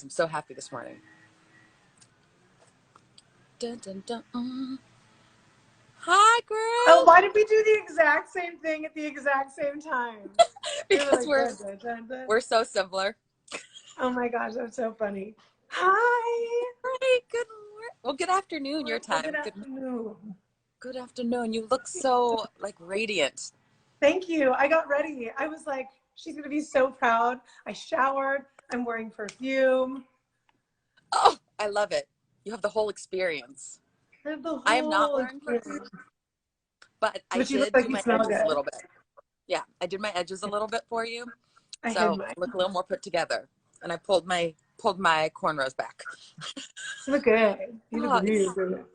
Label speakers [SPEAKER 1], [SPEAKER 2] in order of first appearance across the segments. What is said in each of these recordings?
[SPEAKER 1] I'm so happy this morning. Dun, dun, dun, Hi,
[SPEAKER 2] Oh,
[SPEAKER 1] girl.
[SPEAKER 2] why did we do the exact same thing at the exact same time? We were
[SPEAKER 1] Because
[SPEAKER 2] like, dun, dun, dun, dun.
[SPEAKER 1] we're so similar.
[SPEAKER 2] Oh my gosh, that's so funny. Hi.
[SPEAKER 1] Right. Good morning. Well, good afternoon, your
[SPEAKER 2] Well, good
[SPEAKER 1] time.
[SPEAKER 2] afternoon.
[SPEAKER 1] Good afternoon. You look so like radiant.
[SPEAKER 2] Thank you. I got ready. I was like, she's going to be so proud. I showered. I'm wearing perfume.
[SPEAKER 1] Oh, I love it. You have the whole experience.
[SPEAKER 2] I have the
[SPEAKER 1] I am not
[SPEAKER 2] whole
[SPEAKER 1] wearing perfume,
[SPEAKER 2] experience.
[SPEAKER 1] but I
[SPEAKER 2] But you look
[SPEAKER 1] did
[SPEAKER 2] like
[SPEAKER 1] do
[SPEAKER 2] you
[SPEAKER 1] my
[SPEAKER 2] smell
[SPEAKER 1] edges a
[SPEAKER 2] good.
[SPEAKER 1] little bit. Yeah, I did my edges a little bit for you,
[SPEAKER 2] I hid
[SPEAKER 1] so
[SPEAKER 2] mine.
[SPEAKER 1] look a little more put together. And I pulled my cornrows back.
[SPEAKER 2] You look good. You look
[SPEAKER 1] Oh,
[SPEAKER 2] really good.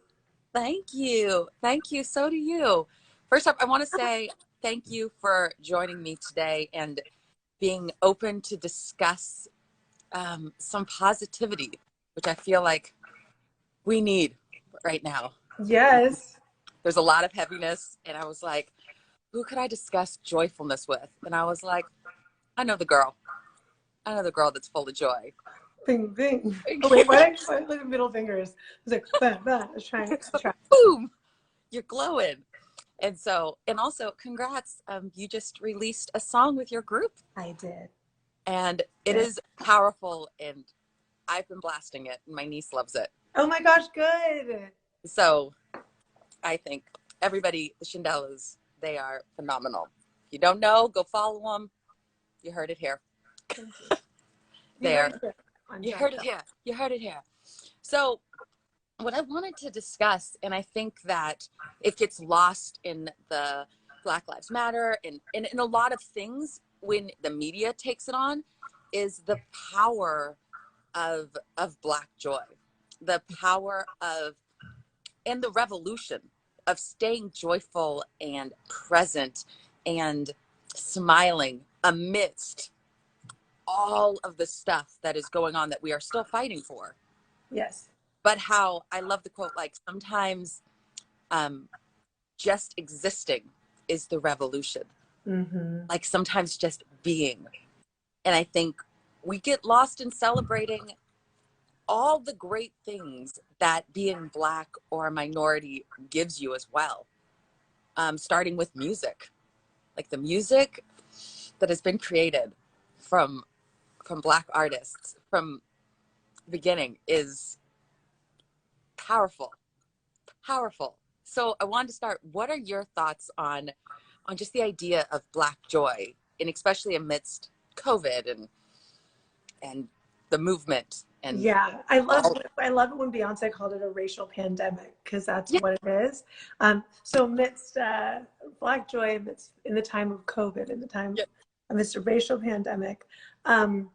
[SPEAKER 1] thank you. Thank you. So do you. First up, I want to say thank you for joining me today and being open to discuss some positivity, which I feel like we need right now.
[SPEAKER 2] Yes.
[SPEAKER 1] There's a lot of heaviness, and I was like, who could I discuss joyfulness with? And I was like, I know the girl. I know the girl that's full of joy.
[SPEAKER 2] Bing, bing. Oh, wait, why did I look at middle fingers? I was like, bah, bah. I was trying to try.
[SPEAKER 1] Boom! You're glowing. And so, and also, congrats. You just released a song with your group,
[SPEAKER 2] I did.
[SPEAKER 1] and it is powerful. And I've been blasting it, and my niece loves it.
[SPEAKER 2] Oh my gosh, good.
[SPEAKER 1] So, I think everybody, the Shindellas, they are phenomenal. If you don't know, go follow them. You heard it here.
[SPEAKER 2] Thank you.
[SPEAKER 1] There.
[SPEAKER 2] On
[SPEAKER 1] You
[SPEAKER 2] Jacques.
[SPEAKER 1] heard it here. You heard it here. So, what I wanted to discuss, and I think that it gets lost in the Black Lives Matter and in a lot of things when the media takes it on, is the power of Black joy, the power of and the revolution of staying joyful and present and smiling amidst all of the stuff that is going on that we are still fighting for.
[SPEAKER 2] Yes.
[SPEAKER 1] But how I love the quote, like sometimes just existing is the revolution.
[SPEAKER 2] Mm-hmm.
[SPEAKER 1] Like sometimes just being. And I think we get lost in celebrating all the great things that being Black or a minority gives you as well. Starting with music, like the music that has been created from Black artists from the beginning is powerful. So I wanted to start. What are your thoughts on just the idea of Black joy, and especially amidst COVID and the movement and
[SPEAKER 2] Yeah, I love
[SPEAKER 1] all?
[SPEAKER 2] I love it when Beyonce called it a racial pandemic because that's
[SPEAKER 1] Yeah,
[SPEAKER 2] what it is. So amidst Black joy, amidst in the time of COVID, in the time
[SPEAKER 1] yeah.
[SPEAKER 2] amidst a racial pandemic, um,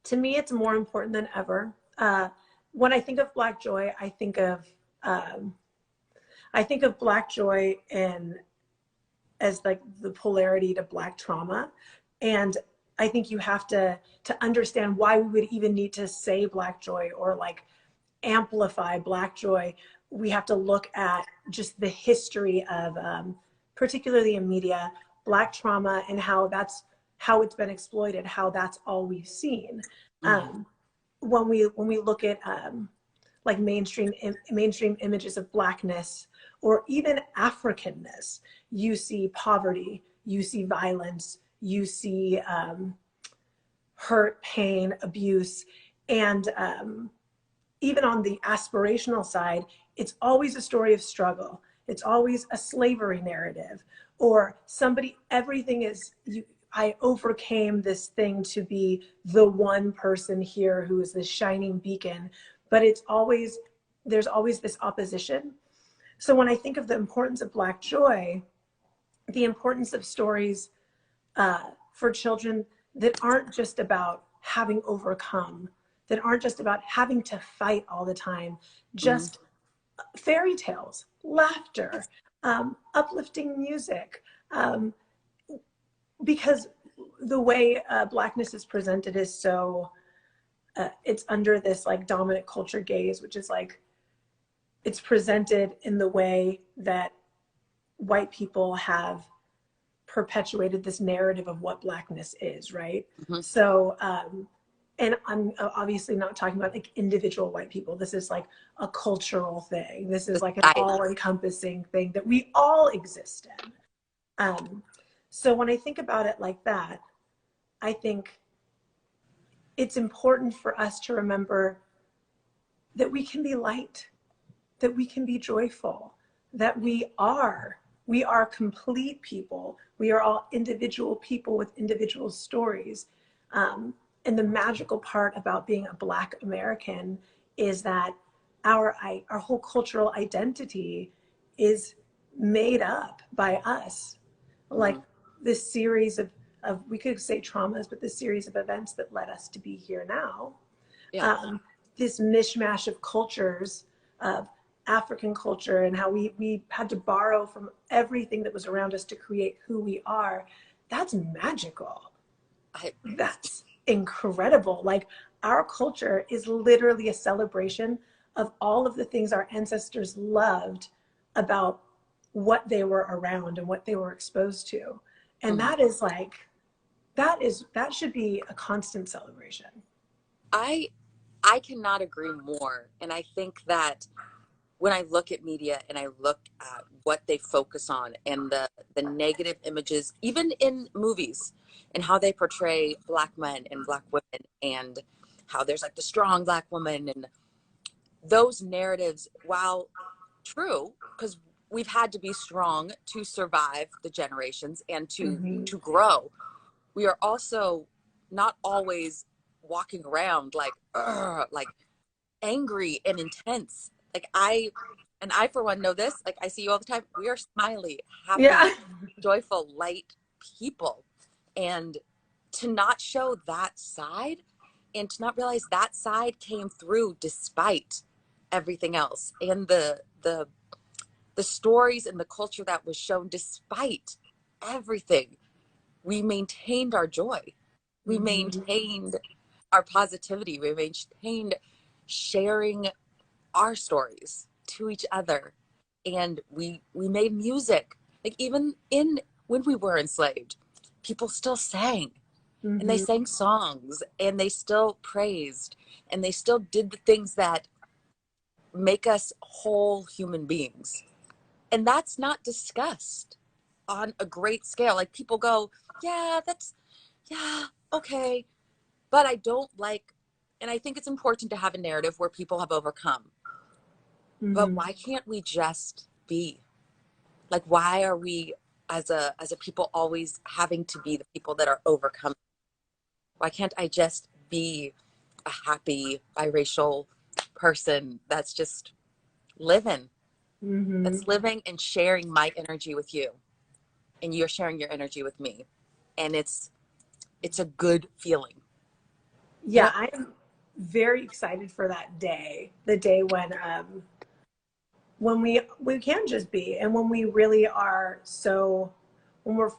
[SPEAKER 2] to me, it's more important than ever. When I think of Black joy, um, I think of Black joy in as like the polarity to Black trauma, and I think you have to understand why we would even need to say Black joy or like amplify Black joy. We have to look at just the history of particularly in media, Black trauma, and how it's been exploited, how that's all we've seen.
[SPEAKER 1] Mm-hmm.
[SPEAKER 2] When we look at like mainstream images of Blackness or even Africanness, you see poverty, you see violence, you see hurt, pain, abuse, and even on the aspirational side, it's always a story of struggle. It's always a slavery narrative, or somebody. Everything is you. I overcame this thing to be the one person here who is this shining beacon, but there's always this opposition. So when I think of the importance of Black joy, the importance of stories for children that aren't just about having overcome, that aren't just about having to fight all the time,
[SPEAKER 1] Mm-hmm.
[SPEAKER 2] just fairy tales, laughter, uplifting music, um, because the way Blackness is presented is so it's under this like dominant culture gaze, which is like it's presented in the way that white people have perpetuated this narrative of what Blackness is, right?
[SPEAKER 1] Mm-hmm.
[SPEAKER 2] So and I'm obviously not talking about like individual white people. This is like a cultural thing. This is like an
[SPEAKER 1] Society.
[SPEAKER 2] all-encompassing thing that we all exist in. So when I think about it like that, I think it's important for us to remember that we can be light, that we can be joyful, that we are complete people. We are all individual people with individual stories. And the magical part about being a Black American is that our whole cultural identity is made up by us. Like this series of we could say traumas, but this series of events that led us to be here now.
[SPEAKER 1] Yeah.
[SPEAKER 2] This mishmash of cultures, of African culture, and how we had to borrow from everything that was around us to create who we are. That's magical. That's incredible. Like, our culture is literally a celebration of all of the things our ancestors loved about what they were around and what they were exposed to. And that is like, that should be a constant celebration.
[SPEAKER 1] I I cannot agree more. And I think that when I look at media and I look at what they focus on and the negative images, even in movies, and how they portray Black men and Black women, and how there's like the strong Black woman, and those narratives, while true, because we've had to be strong to survive the generations and
[SPEAKER 2] Mm-hmm.
[SPEAKER 1] to grow, we are also not always walking around like like angry and intense. Like I for one know this, like I see you all the time, we are smiley, happy,
[SPEAKER 2] Yeah.
[SPEAKER 1] joyful, light people. And to not show that side, and to not realize that side came through despite everything else, and the stories and the culture that was shown despite everything, we maintained our joy, we
[SPEAKER 2] Mm-hmm.
[SPEAKER 1] maintained our positivity, we maintained sharing our stories to each other, and we made music. Like, even in when we were enslaved, people still sang, and they
[SPEAKER 2] Mm-hmm.
[SPEAKER 1] sang songs, and they still praised, and they still did the things that make us whole human beings. And that's not discussed on a great scale. Like, people go, yeah, that's, yeah, okay, but I don't like, and I think it's important to have a narrative where people have overcome. But
[SPEAKER 2] Mm-hmm.
[SPEAKER 1] why can't we just be? Like, why are we as a people always having to be the people that are overcome? Why can't I just be a happy biracial person that's just living,
[SPEAKER 2] Mm-hmm.
[SPEAKER 1] that's living and sharing my energy with you, and you're sharing your energy with me, and it's a good feeling. You
[SPEAKER 2] Yeah,
[SPEAKER 1] know?
[SPEAKER 2] I'm very excited for that day, the day when we can just be, and when we really are, so when we're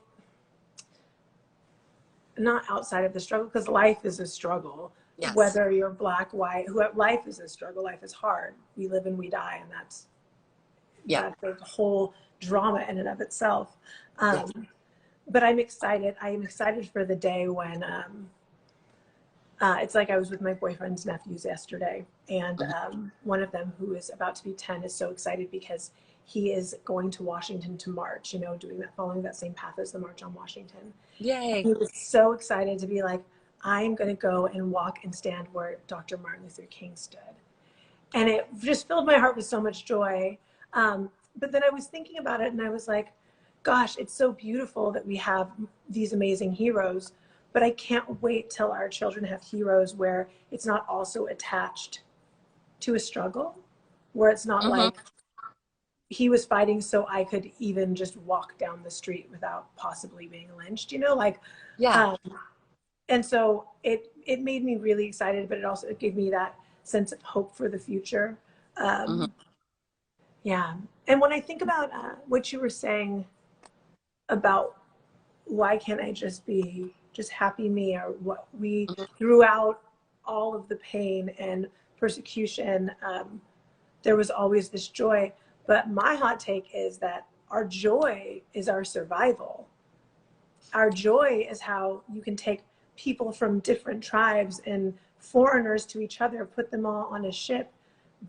[SPEAKER 2] not outside of the struggle, because life is a struggle,
[SPEAKER 1] Yes.
[SPEAKER 2] whether you're Black, white, who, life is a struggle, life is hard, we live and we die, and
[SPEAKER 1] Yeah.
[SPEAKER 2] that's a whole drama in and of itself.
[SPEAKER 1] Yes.
[SPEAKER 2] But I'm excited for the day when it's like I was with my boyfriend's nephews yesterday, and
[SPEAKER 1] Mhm.
[SPEAKER 2] one of them, who is about to be 10, is so excited because he is going to Washington to march, doing that, following that same path as the March on Washington. And
[SPEAKER 1] Yay.
[SPEAKER 2] he was so excited to be like, I'm going to go and walk and stand where Dr. Martin Luther King stood. And it just filled my heart with so much joy. But then I was thinking about it, and I was like, gosh, it's so beautiful that we have these amazing heroes, but I can't wait till our children have heroes where it's not also attached to a struggle, where it's not
[SPEAKER 1] Hmm.
[SPEAKER 2] like he was fighting so I could even just walk down the street without possibly being lynched, like,
[SPEAKER 1] Yeah.
[SPEAKER 2] um, and so it made me really excited, but it gave me that sense of hope for the future.
[SPEAKER 1] Hmm.
[SPEAKER 2] Um, yeah. And when I think about what you were saying about why can't I just be just happy me, or what we, throughout all of the pain and persecution, there was always this joy. But my hot take is that our joy is our survival. Our joy is how you can take people from different tribes and foreigners to each other, put them all on a ship,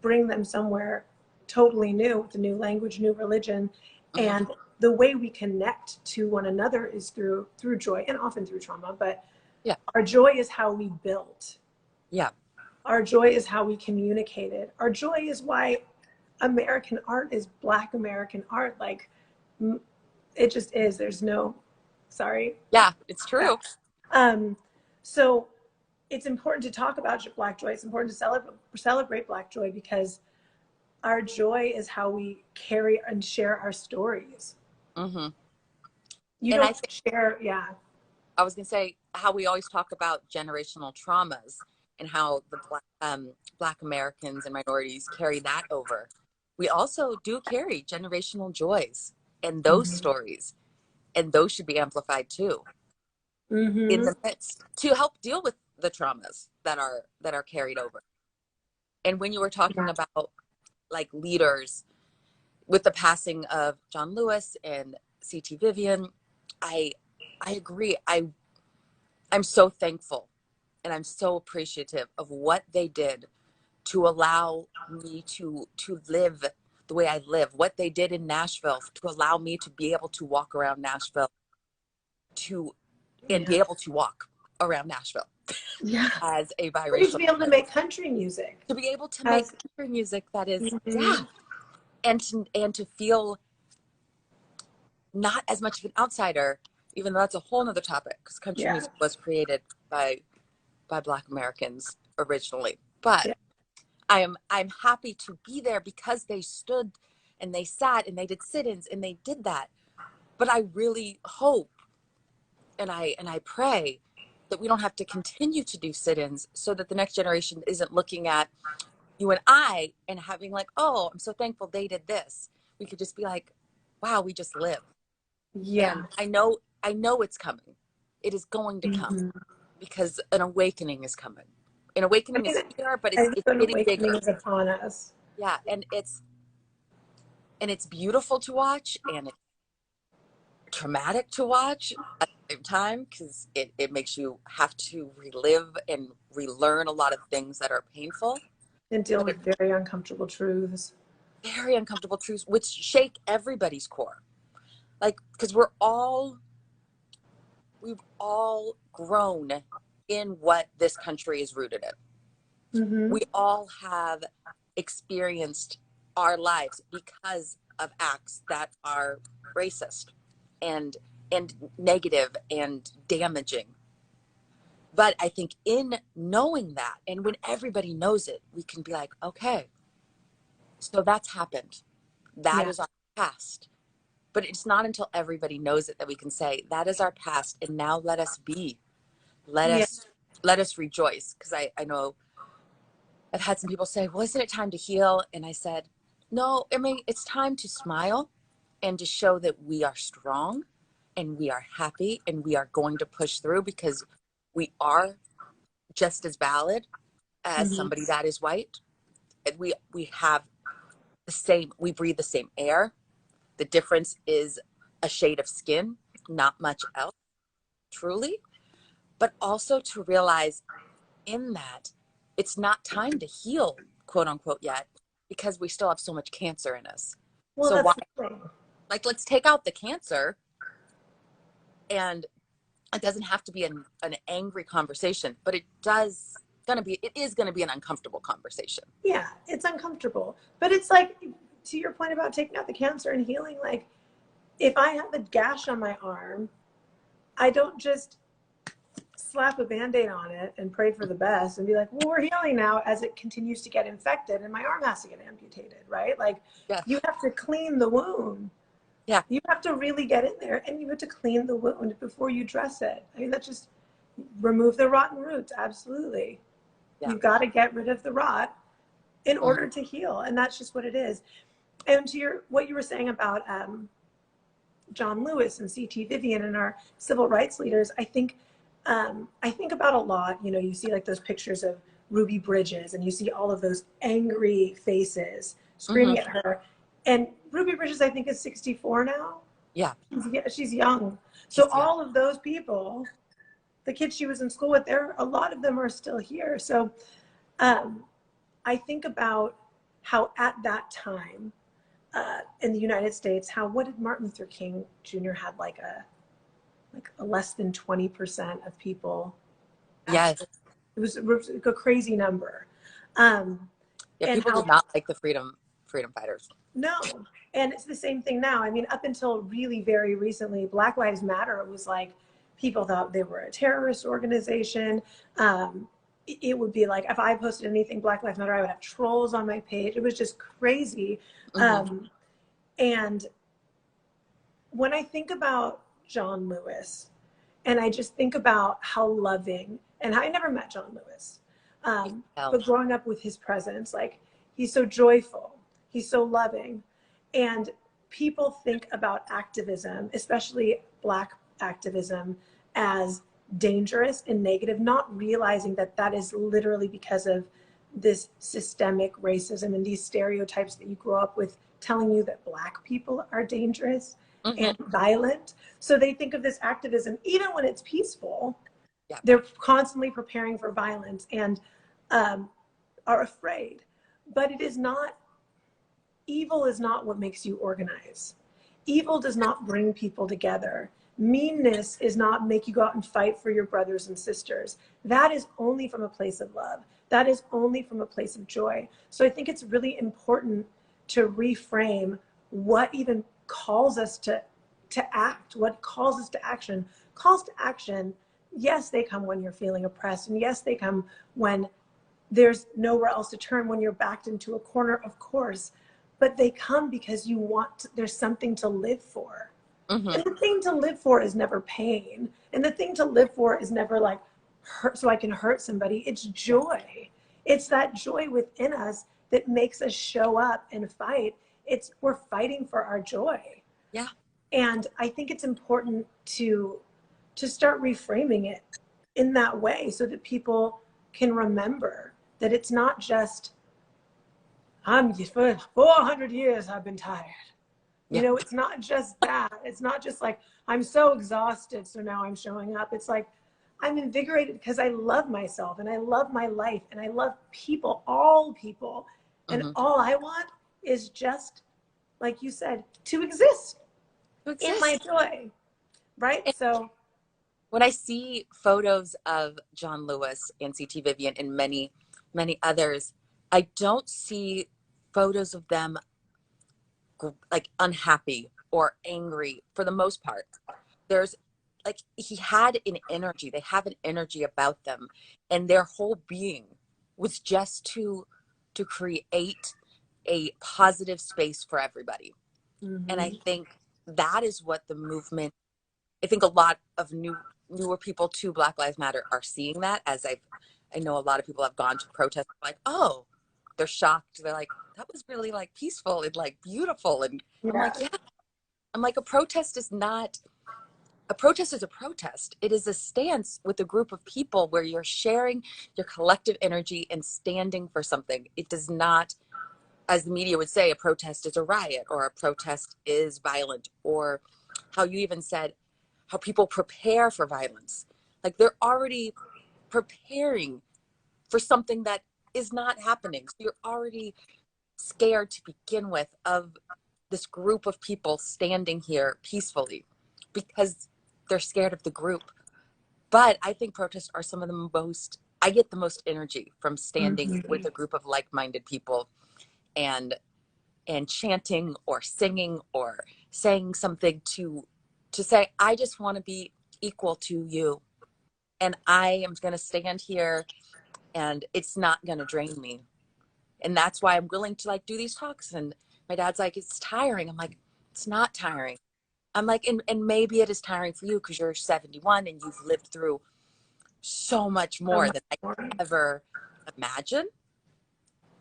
[SPEAKER 2] bring them somewhere totally new with a new language, new religion.
[SPEAKER 1] Mm-hmm.
[SPEAKER 2] And the way we connect to one another is through joy, and often through trauma. But
[SPEAKER 1] Yeah.
[SPEAKER 2] our joy is how we built.
[SPEAKER 1] Yeah.
[SPEAKER 2] Our joy is how we communicated. Our joy is why American art is Black American art. Like, it just is. There's no, sorry.
[SPEAKER 1] Yeah, it's true.
[SPEAKER 2] So it's important to talk about Black joy. It's important to celebrate Black joy, because our joy is how we carry and share our stories.
[SPEAKER 1] Mm-hmm.
[SPEAKER 2] You
[SPEAKER 1] And
[SPEAKER 2] don't share, yeah.
[SPEAKER 1] I was going to say how we always talk about generational traumas and how the Black Americans and minorities carry that over. We also do carry generational joys and those stories, and those should be amplified too, in the midst, to help deal with the traumas that are carried over. And when you were talking about like leaders with the passing of John Lewis and C.T. Vivian, I agree. I'm so thankful and I'm so appreciative of what they did to allow me to live the way I live, what they did in Nashville to allow me to be able to walk around Nashville, and be able to walk around Nashville as a biracial.
[SPEAKER 2] To be able to make country music.
[SPEAKER 1] To be able to make country music that is, and to feel not as much of an outsider, even though that's a whole nother topic, because country music was created by Black Americans originally. But I'm happy to be there because they stood and they sat and they did sit-ins and they did that. But I really hope and I pray that we don't have to continue to do sit-ins, so that the next generation isn't looking at you and I and having like, oh, I'm so thankful they did this. We could just be like, wow, we just live.
[SPEAKER 2] Yeah.
[SPEAKER 1] And I know it's coming. It is going to come, because an awakening is coming. An awakening is here, but it's getting bigger.
[SPEAKER 2] Is upon us.
[SPEAKER 1] Yeah, and it's beautiful to watch, and it's traumatic to watch at the same time, because it makes you have to relive and relearn a lot of things that are painful.
[SPEAKER 2] And deal with very uncomfortable truths.
[SPEAKER 1] Very uncomfortable truths, which shake everybody's core. Like, because we've all grown in what this country is rooted in. We all have experienced our lives because of acts that are racist and negative and damaging. But I think in knowing that, and when everybody knows it, we can be like, okay, so that's happened. That is our past. But it's not until everybody knows it that we can say, that is our past, and now let us be. Let us rejoice. Because I know I've had some people say, well, isn't it time to heal? And I said, no, I mean, it's time to smile and to show that we are strong and we are happy and we are going to push through, because we are just as valid as somebody that is white. And we have the same, we breathe the same air. The difference is a shade of skin, not much else, truly. But also to realize in that it's not time to heal, quote unquote, yet, because we still have so much cancer in us.
[SPEAKER 2] Well,
[SPEAKER 1] so
[SPEAKER 2] that's
[SPEAKER 1] why, like, let's take out the cancer, and it doesn't have to be an angry conversation, but it is going to be an uncomfortable conversation.
[SPEAKER 2] Yeah, it's uncomfortable. But it's like, to your point about taking out the cancer and healing, like, if I have a gash on my arm, I don't just slap a Band-Aid on it and pray for the best and be like, well, we're healing now, as it continues to get infected and my arm has to get amputated, right? Like, you have to clean the wound.
[SPEAKER 1] Yeah.
[SPEAKER 2] You have to really get in there and you have to clean the wound before you dress it. I mean, that's just remove the rotten roots. Absolutely. Yeah. You've got to get rid of the rot in order to heal. And that's just what it is. And to what you were saying about John Lewis and C.T. Vivian and our civil rights leaders, I think about a lot. You know, you see like those pictures of Ruby Bridges and you see all of those angry faces screaming at her. And Ruby Bridges, I think, is 64 now.
[SPEAKER 1] Yeah.
[SPEAKER 2] She's young. So all of those people the kids she was in school with, a lot of them are still here. So I think about how at that time in the United States, what did Martin Luther King Jr. had like a less than 20% of people.
[SPEAKER 1] Yes.
[SPEAKER 2] It was a crazy number.
[SPEAKER 1] Yeah,
[SPEAKER 2] and
[SPEAKER 1] people
[SPEAKER 2] how
[SPEAKER 1] did not like the freedom fighters.
[SPEAKER 2] No. And it's the same thing now. I mean, up until really very recently, Black Lives Matter was like, people thought they were a terrorist organization. It would be like, if I posted anything Black Lives Matter, I would have trolls on my page. It was just crazy. And when I think about John Lewis, and I just think about how loving, and I never met John Lewis, but growing up with his presence, like, he's so joyful, he's so loving. And people think about activism, especially Black activism, as dangerous and negative, not realizing that that is literally because of this systemic racism and these stereotypes that you grow up with telling you that Black people are dangerous and violent. So they think of this activism, even when it's peaceful, they're constantly preparing for violence and are afraid. But it is not, evil is not what makes you organize. Evil does not bring people together. Meanness is not make you go out and fight for your brothers and sisters. That is only from a place of love. That is only from a place of joy. So I think it's really important to reframe what even calls us to act, what calls us to action. Calls to action, yes, they come when you're feeling oppressed, and yes, they come when there's nowhere else to turn, when you're backed into a corner, of course, but they come because you want there's something to live for. And the thing to live for is never pain, and the thing to live for is never like hurt so I can hurt somebody. It's joy. It's that joy within us that makes us show up and fight. We're fighting for our joy.
[SPEAKER 1] Yeah.
[SPEAKER 2] And I think it's important to start reframing it in that way so that people can remember that it's not just, for 400 years I've been tired. You know, it's not just that. It's not just like, I'm so exhausted, so now I'm showing up. It's like, I'm invigorated because I love myself and I love my life and I love people, all people. And all I want is just, like you said, to exist in my joy. Right?
[SPEAKER 1] And
[SPEAKER 2] so
[SPEAKER 1] when I see photos of John Lewis and C.T. Vivian and many, many others, I don't see photos of them like unhappy or angry for the most part. There's like, he had an energy, they have an energy about them, and their whole being was just to create a positive space for everybody. And I think that is what the movement, I think a lot of newer people to Black Lives Matter are seeing that, as I know a lot of people have gone to protests like, oh, they're shocked. They're like, that was really like peaceful and like beautiful. And I'm like, yeah. I'm like, a protest is a protest. It is a stance with a group of people where you're sharing your collective energy and standing for something. It does not, as the media would say, a protest is a riot or a protest is violent, or how you even said how people prepare for violence. Like, they're already preparing for something that is not happening. So you're already scared to begin with of this group of people standing here peacefully because they're scared of the group. But I think protests are some of the most, I get the most energy from standing with a group of like-minded people and chanting or singing or saying something to say, I just want to be equal to you. And I am going to stand here and it's not going to drain me. And that's why I'm willing to like do these talks. And my dad's like, it's tiring. I'm like, it's not tiring. I'm like, and maybe it is tiring for you because you're 71 and you've lived through so much more than I could ever imagine.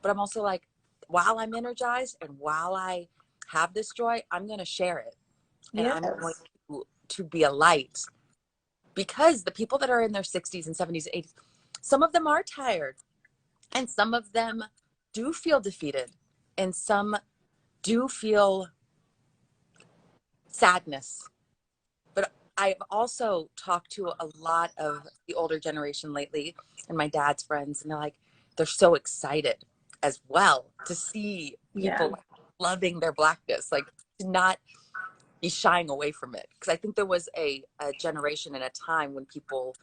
[SPEAKER 1] But I'm also like, while I'm energized and while I have this joy, I'm going to share it. And I'm going to be a light, because the people that are in their 60s and 70s, 80s, some of them are tired and some of them do feel defeated and some do feel sadness. But I've also talked to a lot of the older generation lately and my dad's friends, and they're so excited as well to see
[SPEAKER 2] Yeah.
[SPEAKER 1] people like, loving their blackness, like to not be shying away from it. Because I think there was a generation and a time when people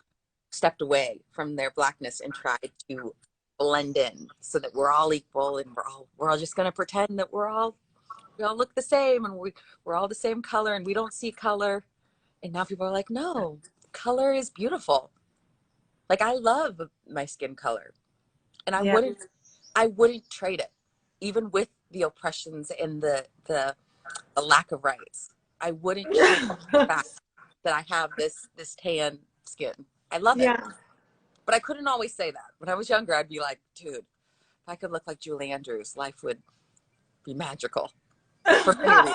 [SPEAKER 1] stepped away from their blackness and tried to blend in so that we're all equal and we're all just going to pretend that we all look the same and we're all the same color and we don't see color. And now people are like, no, color is beautiful. Like I love my skin color and
[SPEAKER 2] Yeah.
[SPEAKER 1] I wouldn't trade it even with the oppressions and the lack of rights. I wouldn't trade the fact that I have this tan skin. I love it.
[SPEAKER 2] Yeah.
[SPEAKER 1] But I couldn't always say that. When I was younger, I'd be like, dude, if I could look like Julie Andrews, life would be magical for many reasons.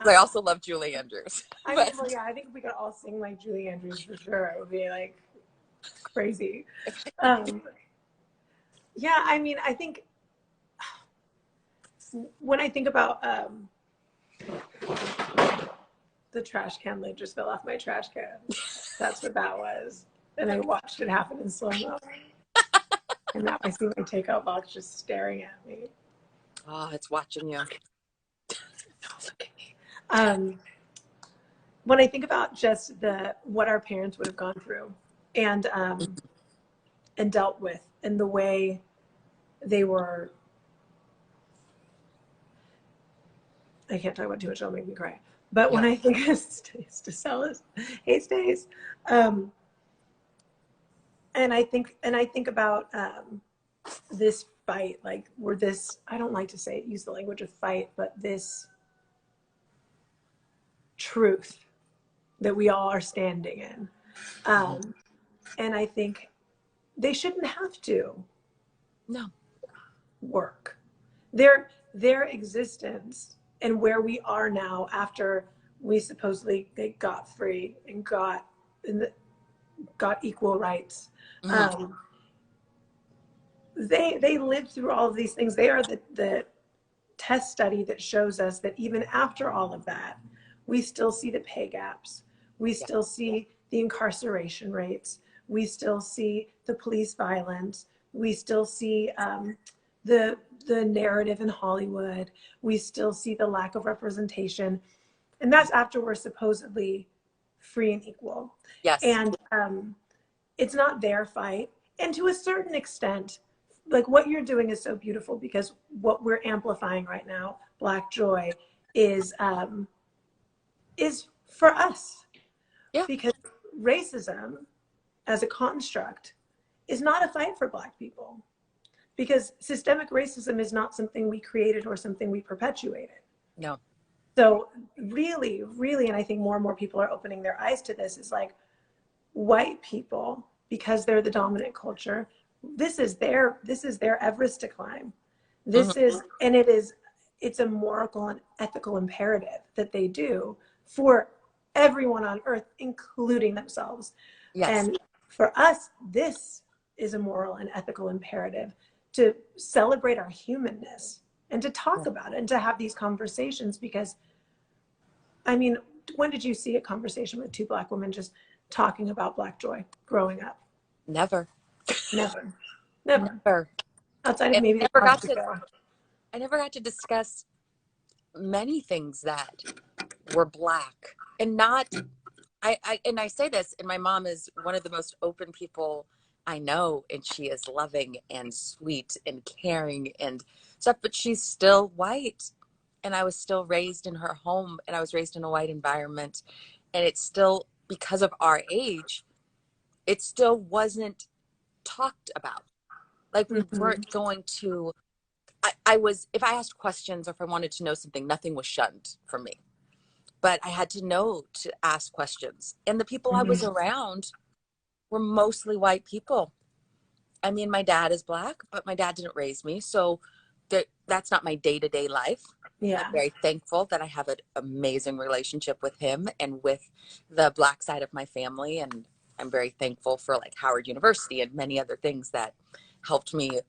[SPEAKER 1] I also love Julie Andrews.
[SPEAKER 2] I mean,
[SPEAKER 1] But
[SPEAKER 2] well, yeah, I think if we could all sing like Julie Andrews for sure, it would be like crazy. Um, yeah, I mean, I think when I think about the trash can lid just fell off my trash can. That's what that was. And I watched it happen in slow mo. And now I see my takeout box just staring at me.
[SPEAKER 1] oh, it's watching you.
[SPEAKER 2] Don't look at me. When I think about just what our parents would have gone through and dealt with and the way they were, I can't talk about too much, it'll make me cry. But when
[SPEAKER 1] Yep.
[SPEAKER 2] I think of Stace DeSellis, hey Stace, and I think about this fight, like we're this, I don't like to say use the language of fight, but this truth that we all are standing in. And I think they shouldn't have to
[SPEAKER 1] No.
[SPEAKER 2] work. Their existence and where we are now after we supposedly they got free and got equal rights.
[SPEAKER 1] Mm-hmm.
[SPEAKER 2] They lived through all of these things. They are the test study that shows us that even after all of that, we still see the pay gaps. We
[SPEAKER 1] Yeah.
[SPEAKER 2] still see the incarceration rates. We still see the police violence. We still see the narrative in Hollywood. We still see the lack of representation, and that's after we're supposedly free and equal.
[SPEAKER 1] Yes.
[SPEAKER 2] And it's not their fight, and to a certain extent, like what you're doing is so beautiful because what we're amplifying right now, Black Joy, is for us
[SPEAKER 1] Yeah.
[SPEAKER 2] because racism as a construct is not a fight for Black people because systemic racism is not something we created or something we perpetuated.
[SPEAKER 1] No.
[SPEAKER 2] So really, really, and I think more and more people are opening their eyes to this, is like white people, because they're the dominant culture, this is their Everest to climb. This
[SPEAKER 1] Mm-hmm.
[SPEAKER 2] is, and it's a moral and ethical imperative that they do for everyone on earth, including themselves.
[SPEAKER 1] Yes.
[SPEAKER 2] And for us, this is a moral and ethical imperative to celebrate our humanness and to talk about it and to have these conversations. Because, I mean, when did you see a conversation with two Black women just talking about Black joy growing up?
[SPEAKER 1] Never.
[SPEAKER 2] Never. Never.
[SPEAKER 1] Never.
[SPEAKER 2] Outside of
[SPEAKER 1] And
[SPEAKER 2] maybe the Cosby Show.
[SPEAKER 1] I never got to discuss many things that were Black and not and I say this, and my mom is one of the most open people I know, and she is loving and sweet and caring and stuff, but she's still white. And I was still raised in her home, and I was raised in a white environment. And it's still, because of our age, it still wasn't talked about. Like we
[SPEAKER 2] Mm-hmm.
[SPEAKER 1] weren't going to, I was, if I asked questions or if I wanted to know something, nothing was shunned from me. But I had to know to ask questions. And the people I was
[SPEAKER 2] Mm-hmm.
[SPEAKER 1] around were mostly white people. I mean, my dad is Black, but my dad didn't raise me. So that's not my day-to-day life. I'm
[SPEAKER 2] Yeah.
[SPEAKER 1] very thankful that I have an amazing relationship with him and with the Black side of my family. And I'm very thankful for like Howard University and many other things that helped me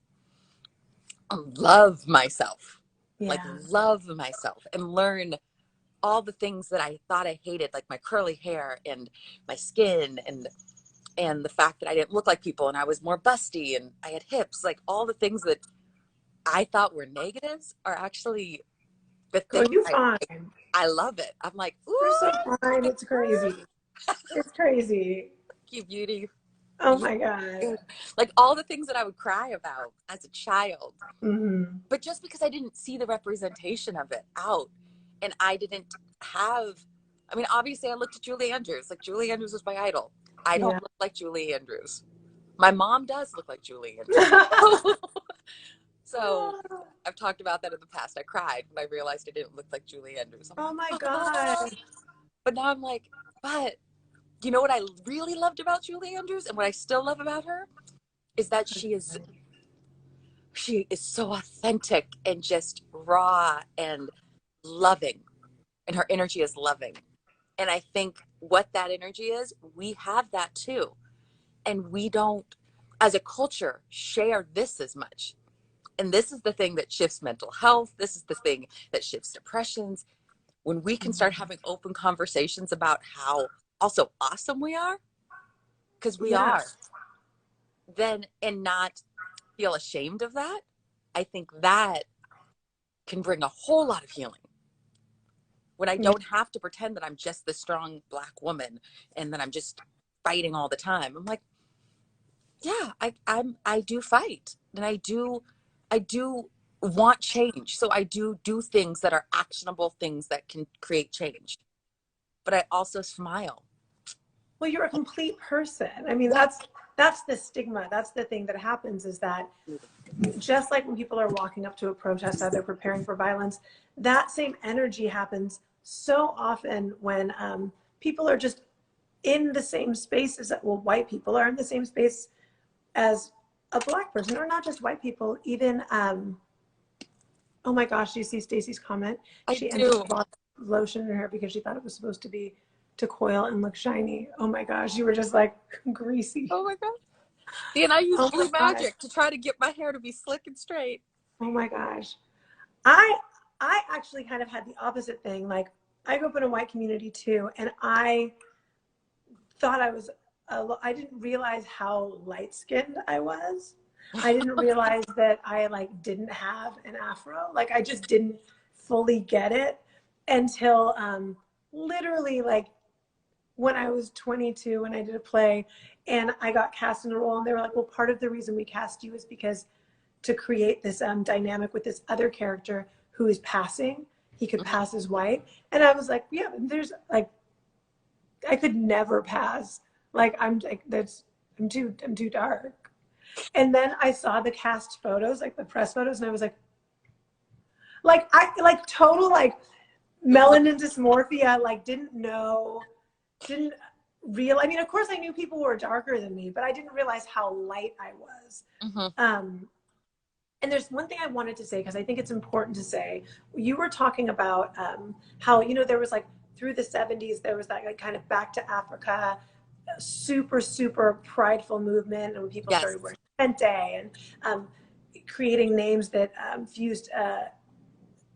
[SPEAKER 1] love myself, like
[SPEAKER 2] Yeah.
[SPEAKER 1] love myself and learn all the things that I thought I hated, like my curly hair and my skin and the fact that I didn't look like people and I was more busty and I had hips, like all the things that I thought were negatives are actually the
[SPEAKER 2] Girl,
[SPEAKER 1] things
[SPEAKER 2] you fine.
[SPEAKER 1] I love it. I'm like,
[SPEAKER 2] You're so
[SPEAKER 1] ooh,
[SPEAKER 2] fine. It's crazy. It's crazy.
[SPEAKER 1] you beauty.
[SPEAKER 2] Oh
[SPEAKER 1] You
[SPEAKER 2] my God.
[SPEAKER 1] like all the things that I would cry about as a child.
[SPEAKER 2] Mm-hmm.
[SPEAKER 1] But just because I didn't see the representation of it out and I didn't have, I mean, obviously I looked at Julie Andrews. Like Julie Andrews was my idol. I don't
[SPEAKER 2] Yeah.
[SPEAKER 1] look like Julie Andrews. My mom does look like Julie Andrews. So I've talked about that in the past. I cried when I realized I didn't look like Julie Andrews. I'm
[SPEAKER 2] Oh
[SPEAKER 1] like,
[SPEAKER 2] my God.
[SPEAKER 1] oh. But now I'm like, but you know what I really loved about Julie Andrews and what I still love about her is that she is so authentic and just raw and loving, and her energy is loving. And I think what that energy is, we have that too. And we don't, as a culture, share this as much. And this is the thing that shifts mental health. This is the thing that shifts depressions. When we can start having open conversations about how also awesome we are, because we are,
[SPEAKER 2] Yes.
[SPEAKER 1] then, and not feel ashamed of that, I think that can bring a whole lot of healing. When I
[SPEAKER 2] Yeah.
[SPEAKER 1] don't have to pretend that I'm just the strong Black woman and that I'm just fighting all the time. I'm like, yeah, I do fight, and I do want change. So I do things that are actionable, things that can create change. But I also smile.
[SPEAKER 2] Well, you're a complete person. I mean,
[SPEAKER 1] Yeah.
[SPEAKER 2] that's the stigma. That's the thing that happens is that just like when people are walking up to a protest, how they're preparing for violence, that same energy happens so often when people are just in the same space as, well, white people are in the same space as a Black person, or not just white people, even, oh my gosh, do you see Stacy's comment?
[SPEAKER 1] I
[SPEAKER 2] She ended
[SPEAKER 1] do.
[SPEAKER 2] up bought lotion in her hair because she thought it was supposed to be to coil and look shiny. Oh my gosh, you were just like greasy.
[SPEAKER 1] Oh my god. See, and I use
[SPEAKER 2] Oh my
[SPEAKER 1] Blue
[SPEAKER 2] gosh.
[SPEAKER 1] Magic to try to get my hair to be slick and straight.
[SPEAKER 2] Oh my gosh. I I actually kind of had the opposite thing. Like I grew up in a white community too, and I thought I was I didn't realize how light skinned I was. I didn't realize that I like didn't have an afro. Like I just didn't fully get it until literally like when I was 22 when I did a play and I got cast in a role and they were like, well, part of the reason we cast you is because to create this dynamic with this other character who is passing. He could pass as white. And I was like, yeah, there's like, I could never pass. Like, I'm like, I'm too dark. And then I saw the cast photos, like the press photos, and I was like, like total, like melanin dysmorphia, like didn't real. I mean, of course I knew people were darker than me, but I didn't realize how light I was.
[SPEAKER 1] Mm-hmm.
[SPEAKER 2] And there's one thing I wanted to say, because I think it's important to say. You were talking about how, you know, there was like through the 70s, there was that like kind of back to Africa, super, super prideful movement. And when people
[SPEAKER 1] Yes.
[SPEAKER 2] started wearing kente and creating names that fused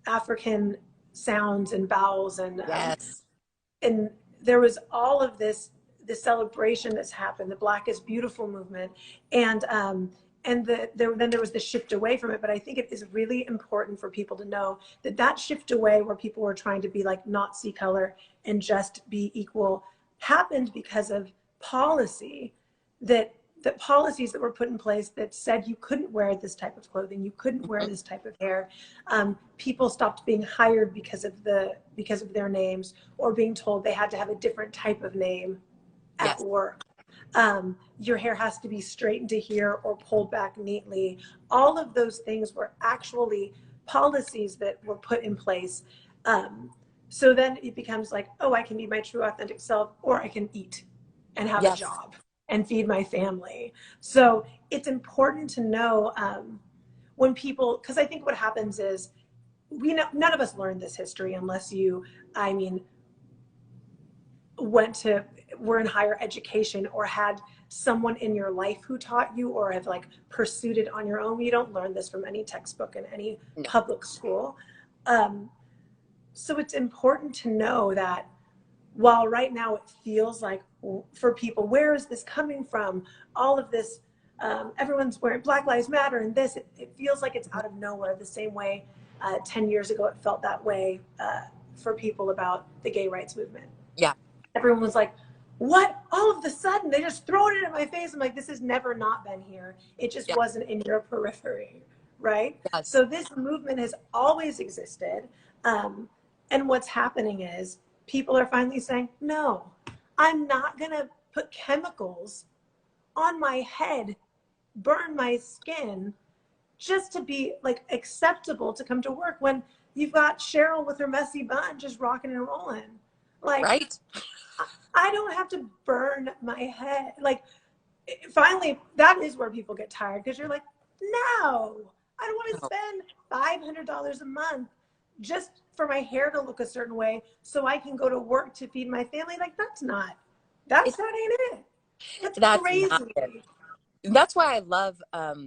[SPEAKER 2] African sounds and vowels.
[SPEAKER 1] Yes.
[SPEAKER 2] And there was all of this celebration that's happened, the Black is Beautiful movement. And then there was the shift away from it. But I think it is really important for people to know that that shift away where people were trying to be like not see color and just be equal happened because of policy that policies that were put in place that said you couldn't wear this type of clothing, you couldn't wear this type of hair. People stopped being hired because of their names, or being told they had to have a different type of name at
[SPEAKER 1] Yes.
[SPEAKER 2] work. Your hair has to be straightened to here or pulled back neatly. All of those things were actually policies that were put in place. So then it becomes like, oh, I can be my true authentic self, or I can eat and have a
[SPEAKER 1] Yes.
[SPEAKER 2] job and feed my family. So it's important to know when people, because I think what happens is none of us learned this history unless you, I mean, were in higher education or had someone in your life who taught you, or have like pursued it on your own. You don't learn this from any textbook in any
[SPEAKER 1] No.
[SPEAKER 2] public school. So it's important to know that while right now it feels like for people, where is this coming from? All of this, everyone's wearing Black Lives Matter and this, it feels like it's out of nowhere, the same way 10 years ago it felt that way for people about the gay rights movement.
[SPEAKER 1] Yeah.
[SPEAKER 2] Everyone was like, what? All of a sudden, they just throw it in my face. I'm like, this has never not been here. It just
[SPEAKER 1] Yeah.
[SPEAKER 2] wasn't in your periphery, right?
[SPEAKER 1] Yes.
[SPEAKER 2] So this movement has always existed. And what's happening is people are finally saying, no, I'm not going to put chemicals on my head, burn my skin, just to be like acceptable to come to work when you've got Cheryl with her messy bun just rocking and rolling. Like,
[SPEAKER 1] right.
[SPEAKER 2] I don't have to burn my head. Like, finally, that is where people get tired because you're like, no, I don't want to spend $500 a month just for my hair to look a certain way so I can go to work to feed my family. Like, that ain't it. That's crazy.
[SPEAKER 1] Not it. That's why I love, have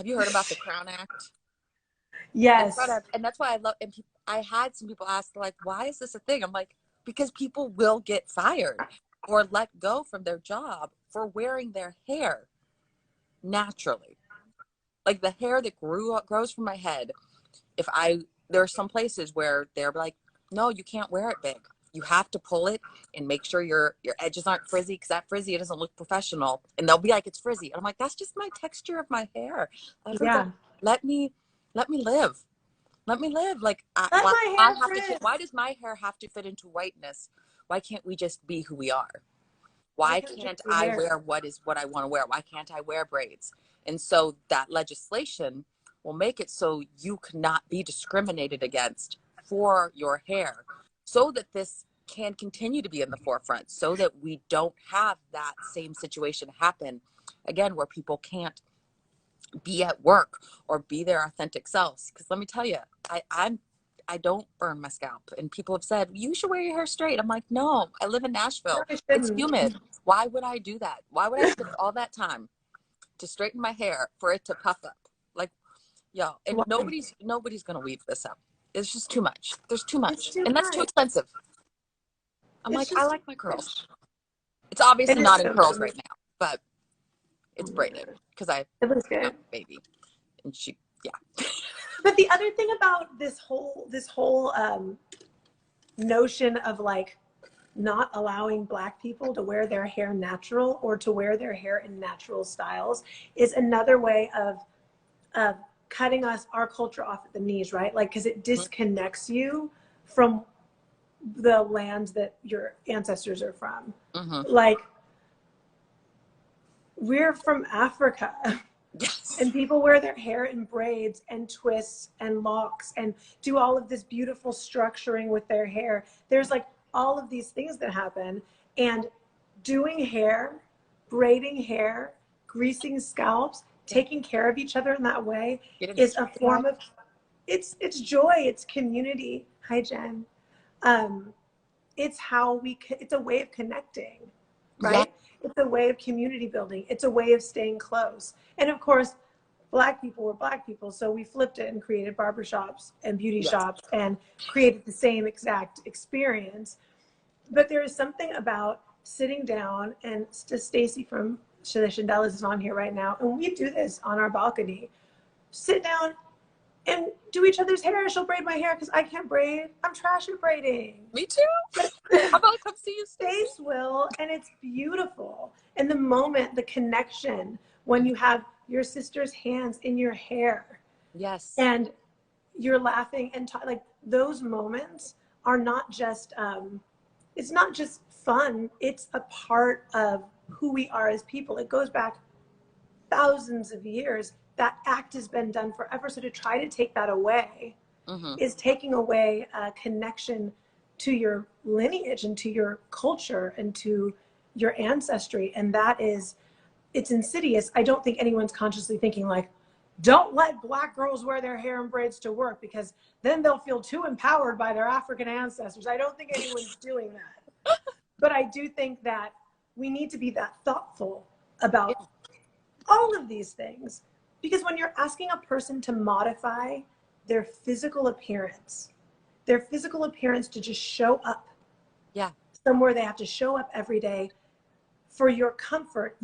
[SPEAKER 1] you heard about the Crown Act?
[SPEAKER 2] Yes.
[SPEAKER 1] And that's why I love, and I had some people ask, like, why is this a thing? I'm like, because people will get fired or let go from their job for wearing their hair naturally. Like the hair that grows from my head. There are some places where they're like, no, you can't wear it big. You have to pull it and make sure your edges aren't frizzy, because that frizzy, it doesn't look professional. And they'll be like, it's frizzy. And I'm like, that's just my texture of my hair.
[SPEAKER 2] Yeah.
[SPEAKER 1] Let me live. Let me live. Like, why does my hair have to fit into whiteness? Why can't we just be who we are? Why can't I wear what I want to wear? Why can't I wear braids? And so that legislation will make it so you cannot be discriminated against for your hair, so that this can continue to be in the forefront, so that we don't have that same situation happen again, where people can't be at work or be their authentic selves. Because let me tell you, I don't burn my scalp, and people have said you should wear your hair straight. I'm like, no, I live in Nashville. It's humid. Why would I do that? Why would I spend all that time to straighten my hair for it to puff up? Like, yo, and nobody's gonna weave this up. It's just too much. There's too much, and that's too expensive. I'm like, I like my curls. It's obviously not in curls right now, but it's braided because I have a baby, and she, yeah.
[SPEAKER 2] But the other thing about this whole notion of like not allowing Black people to wear their hair natural or to wear their hair in natural styles is another way of cutting our culture off at the knees, right? Like, because it disconnects you from the lands that your ancestors are from. Like, we're from Africa.
[SPEAKER 1] Yes.
[SPEAKER 2] And people wear their hair in braids and twists and locks and do all of this beautiful structuring with their hair. There's like all of these things that happen. And doing hair, braiding hair, greasing scalps, taking care of each other in that way is a form of, it's joy, it's community. Hi, Jen. It's it's a way of connecting, right? It's a way of community building. It's a way of staying close. And of course, Black people were Black people. So we flipped it and created barbershops and beauty shops and created the same exact experience. But there is something about sitting down, and Stacy from Chandelas is on here right now, and we do this on our balcony. Sit down and do each other's hair. She'll braid my hair because I can't braid. I'm trash at braiding.
[SPEAKER 1] Me too. How about come see you?
[SPEAKER 2] Stace will, and it's beautiful. And the moment, the connection, when you have your sister's hands in your hair.
[SPEAKER 1] Yes.
[SPEAKER 2] And you're laughing and like those moments are not just, it's not just fun. It's a part of who we are as people. It goes back thousands of years. That act has been done forever. So to try to take that away is taking away a connection to your lineage and to your culture and to your ancestry. And that is, it's insidious. I don't think anyone's consciously thinking like, don't let Black girls wear their hair in braids to work because then they'll feel too empowered by their African ancestors. I don't think anyone's doing that. But I do think that we need to be that thoughtful about all of these things. Because when you're asking a person to modify their physical appearance, their physical appearance to just show up.
[SPEAKER 1] Yeah.
[SPEAKER 2] Somewhere they have to show up every day for your comfort.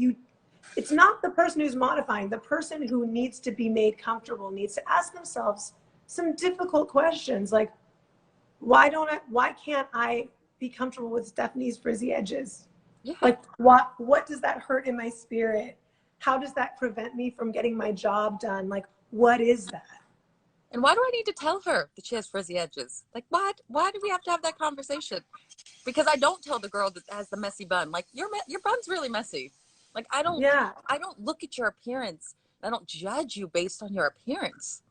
[SPEAKER 2] It's not the person who's modifying. The person who needs to be made comfortable needs to ask themselves some difficult questions, like, why can't I be comfortable with Stephanie's frizzy edges?
[SPEAKER 1] Yeah.
[SPEAKER 2] Like, what does that hurt in my spirit? How does that prevent me from getting my job done? Like, what is that?
[SPEAKER 1] And why do I need to tell her that she has frizzy edges? Like, why do we have to have that conversation? Because I don't tell the girl that has the messy bun, like, your bun's really messy. Like, I don't look at your appearance. I don't judge you based on your appearance.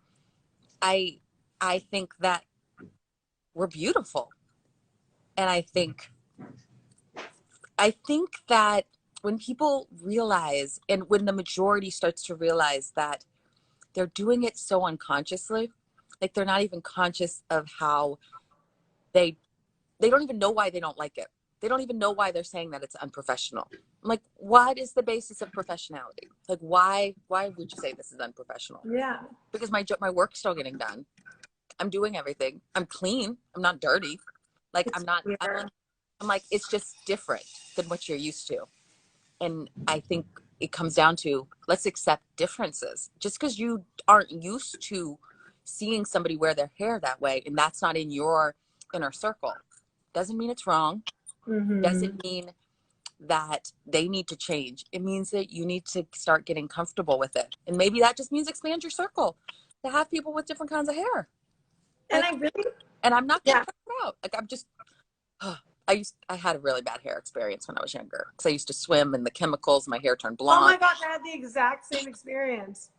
[SPEAKER 1] I think that we're beautiful. And I think that when people realize, and when the majority starts to realize that they're doing it so unconsciously, like they're not even conscious of how they don't even know why they don't like it. They don't even know why they're saying that it's unprofessional. I'm like, what is the basis of professionality? Like, why would you say this is unprofessional?
[SPEAKER 2] Yeah.
[SPEAKER 1] Because my work's still getting done. I'm doing everything. I'm clean. I'm not dirty. Like, I'm like, it's just different than what you're used to. And I think it comes down to, let's accept differences. Just because you aren't used to seeing somebody wear their hair that way, and that's not in your inner circle, doesn't mean it's wrong.
[SPEAKER 2] Mm-hmm.
[SPEAKER 1] Doesn't mean that they need to change. It means that you need to start getting comfortable with it. And maybe that just means expand your circle to have people with different kinds of hair.
[SPEAKER 2] And
[SPEAKER 1] like, and I'm not going to cut it out. Like, I'm just, I had a really bad hair experience when I was younger because I used to swim in the chemicals. My hair turned blonde.
[SPEAKER 2] Oh my gosh, I had the exact same experience.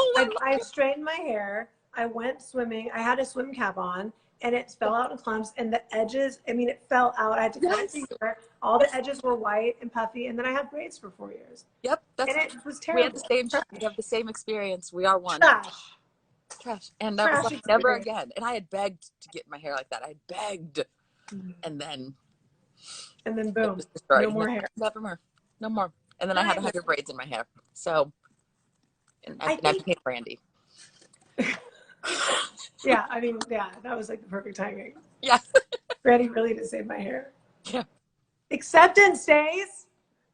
[SPEAKER 2] I straightened my hair. I went swimming. I had a swim cap on, and it fell out in clumps. And the edges, I mean, it fell out. I had to cut it here. All the edges were white and puffy, and then I had braids for 4 years.
[SPEAKER 1] Yep,
[SPEAKER 2] and it was terrible.
[SPEAKER 1] We have the same experience. We are one. Trash. And that was like, never again. And I had begged to get my hair like that. I had begged, and then
[SPEAKER 2] boom, no more hair.
[SPEAKER 1] No more. And then I had 100 braids in my hair. So, and I became Brandy.
[SPEAKER 2] Yeah, I mean, yeah, that was like the perfect timing.
[SPEAKER 1] Yeah.
[SPEAKER 2] Brandy really did save my hair.
[SPEAKER 1] Yeah.
[SPEAKER 2] Acceptance stays.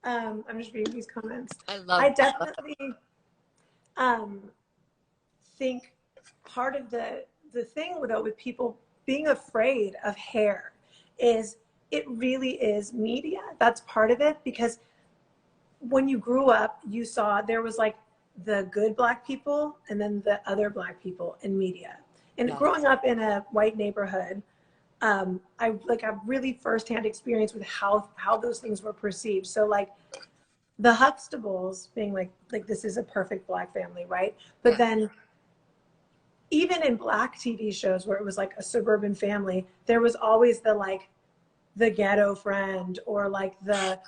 [SPEAKER 2] I'm just reading these comments. I definitely think part of the thing though with people being afraid of hair is it really is media. That's part of it, because when you grew up, you saw there was like the good Black people and then the other Black people in media. And growing up in a white neighborhood, I have really firsthand experience with how those things were perceived. So like the Huxtables being like this is a perfect Black family, right? But then even in Black TV shows where it was like a suburban family, there was always the ghetto friend or like the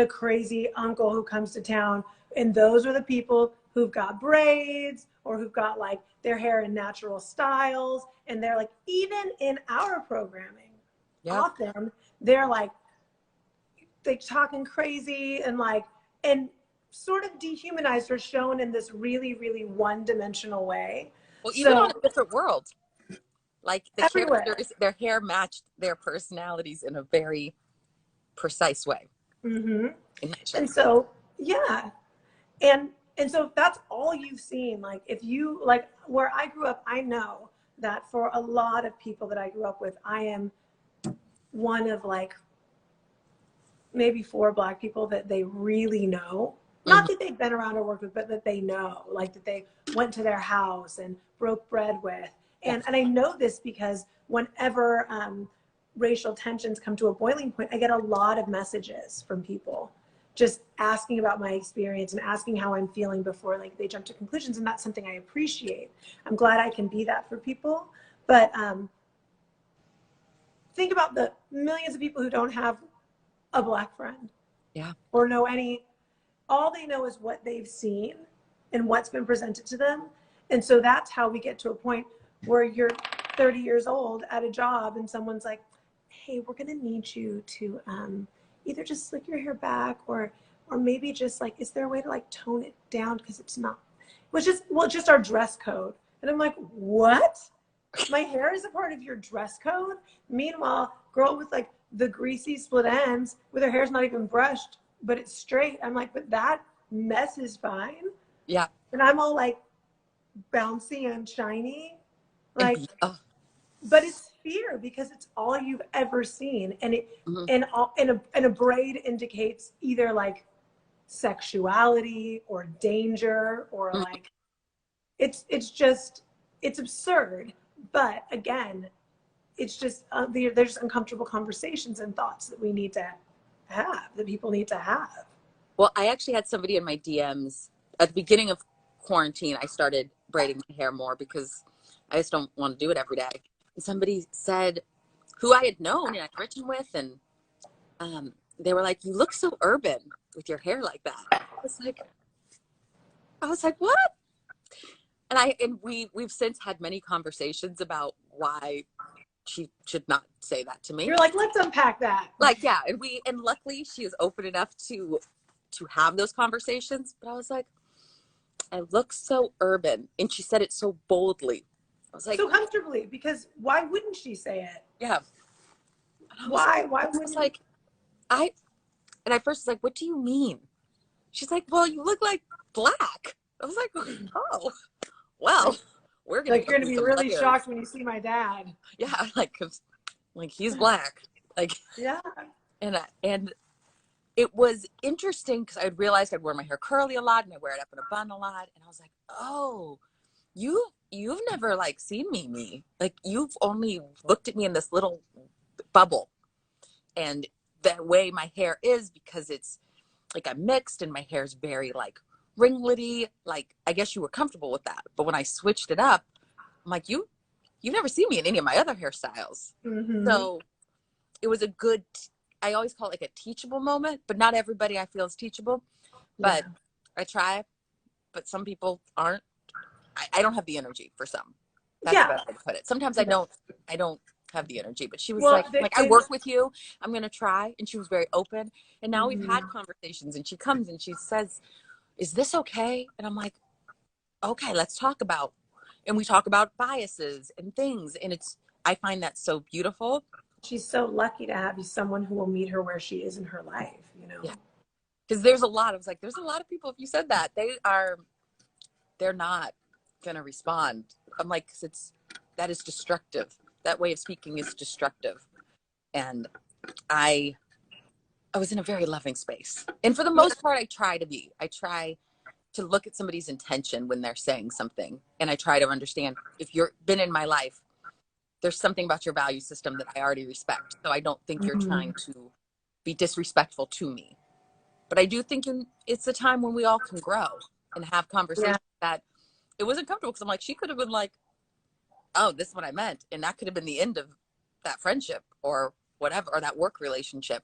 [SPEAKER 2] crazy uncle who comes to town. And those are the people who've got braids or who've got like their hair in natural styles. And they're like, even in our programming, often they're like talking crazy and sort of dehumanized or shown in this really, really one-dimensional way.
[SPEAKER 1] Well, even on a different world. Like the characters, their hair matched their personalities in a very precise way.
[SPEAKER 2] Mm-hmm. And so, yeah. And so that's all you've seen. Like if you like where I grew up, I know that for a lot of people that I grew up with, I am one of like maybe 4 Black people that they really know. Not that they've been around or worked with, but that they know, like that they went to their house and broke bread with. And I know this because whenever racial tensions come to a boiling point, I get a lot of messages from people just asking about my experience and asking how I'm feeling before like they jump to conclusions. And that's something I appreciate. I'm glad I can be that for people. But think about the millions of people who don't have a Black friend.
[SPEAKER 1] Yeah.
[SPEAKER 2] Or know any. All they know is what they've seen and what's been presented to them. And so that's how we get to a point where you're 30 years old at a job and someone's like, hey, we're going to need you to either just slick your hair back or maybe just like, is there a way to like tone it down? Because it's not, just our dress code. And I'm like, what? My hair is a part of your dress code. Meanwhile, girl with like the greasy split ends with her hair's not even brushed, but it's straight. I'm like, but that mess is fine.
[SPEAKER 1] Yeah.
[SPEAKER 2] And I'm all like bouncy and shiny.
[SPEAKER 1] And
[SPEAKER 2] Like,
[SPEAKER 1] oh,
[SPEAKER 2] but it's fear because it's all you've ever seen. And it
[SPEAKER 1] mhm,
[SPEAKER 2] and a braid indicates either like sexuality or danger or
[SPEAKER 1] mhm.
[SPEAKER 2] like it's just it's absurd. But again, it's just there's uncomfortable conversations and thoughts that we need to have, that people need to have.
[SPEAKER 1] Well, I actually had somebody in my DMs at the beginning of quarantine. I started braiding my hair more because I just don't want to do it every day. And somebody said who I had known and I'd written with, and they were like, "You look so urban with your hair like that." I was like, "What?" And we've since had many conversations about why she should not say that to me.
[SPEAKER 2] You're like, let's unpack that.
[SPEAKER 1] Like, yeah, and luckily she is open enough to have those conversations. But I was like, I look so urban, and she said it so boldly. I was like,
[SPEAKER 2] So comfortably, because why wouldn't she say it?
[SPEAKER 1] yeah.
[SPEAKER 2] Why
[SPEAKER 1] I was
[SPEAKER 2] wouldn't
[SPEAKER 1] like, I and I first was like, what do you mean? She's like, well, you look like black. I was like, oh, well, we're gonna
[SPEAKER 2] like
[SPEAKER 1] go
[SPEAKER 2] you're gonna
[SPEAKER 1] through
[SPEAKER 2] be
[SPEAKER 1] some
[SPEAKER 2] really
[SPEAKER 1] layers.
[SPEAKER 2] shocked when you see my dad?
[SPEAKER 1] Yeah, like, 'cause, like he's black, like,
[SPEAKER 2] Yeah.
[SPEAKER 1] and it was interesting because I realized I'd wear my hair curly a lot and I wear it up in a bun a lot, and I was like, oh, you've never like seen me, like you've only looked at me in this little bubble, and the way my hair is, because it's like I'm mixed and my hair's very like ringlety, like I guess you were comfortable with that, but when I switched it up, I'm like, you've never seen me in any of my other hairstyles.
[SPEAKER 2] Mm-hmm.
[SPEAKER 1] So it was a good, I always call it like a teachable moment, but not everybody I feel is teachable.
[SPEAKER 2] Yeah.
[SPEAKER 1] But I try, but some people aren't. I don't have the energy for some. That's the
[SPEAKER 2] Yeah.
[SPEAKER 1] best way to put it. Sometimes
[SPEAKER 2] Yeah.
[SPEAKER 1] I don't have the energy. But she was
[SPEAKER 2] Well,
[SPEAKER 1] like I work with you. I'm gonna try. And she was very open. And now we've
[SPEAKER 2] mm-hmm.
[SPEAKER 1] had conversations, and she comes and she says, "Is this okay?" And I'm like, "Okay, let's talk about." And we talk about biases and things, and I find that so beautiful.
[SPEAKER 2] She's so lucky to have someone who will meet her where she is in her life,
[SPEAKER 1] Yeah, because there's a lot. I was like, there's a lot of people. If you said that, they're not gonna respond. I'm like, 'cause that is destructive. That way of speaking is destructive. And I I was in a very loving space. And for the
[SPEAKER 2] Yeah.
[SPEAKER 1] most part, I try to be. I try to look at somebody's intention when they're saying something. And I try to understand, if you've been in my life, there's something about your value system that I already respect. So I don't think you're
[SPEAKER 2] Mm-hmm.
[SPEAKER 1] trying to be disrespectful to me. But I do think it's a time when we all can grow and have
[SPEAKER 2] Yeah.
[SPEAKER 1] conversations that it wasn't comfortable, because I'm like, she could have been like, oh, this is what I meant. And that could have been the end of that friendship or whatever, or that work relationship.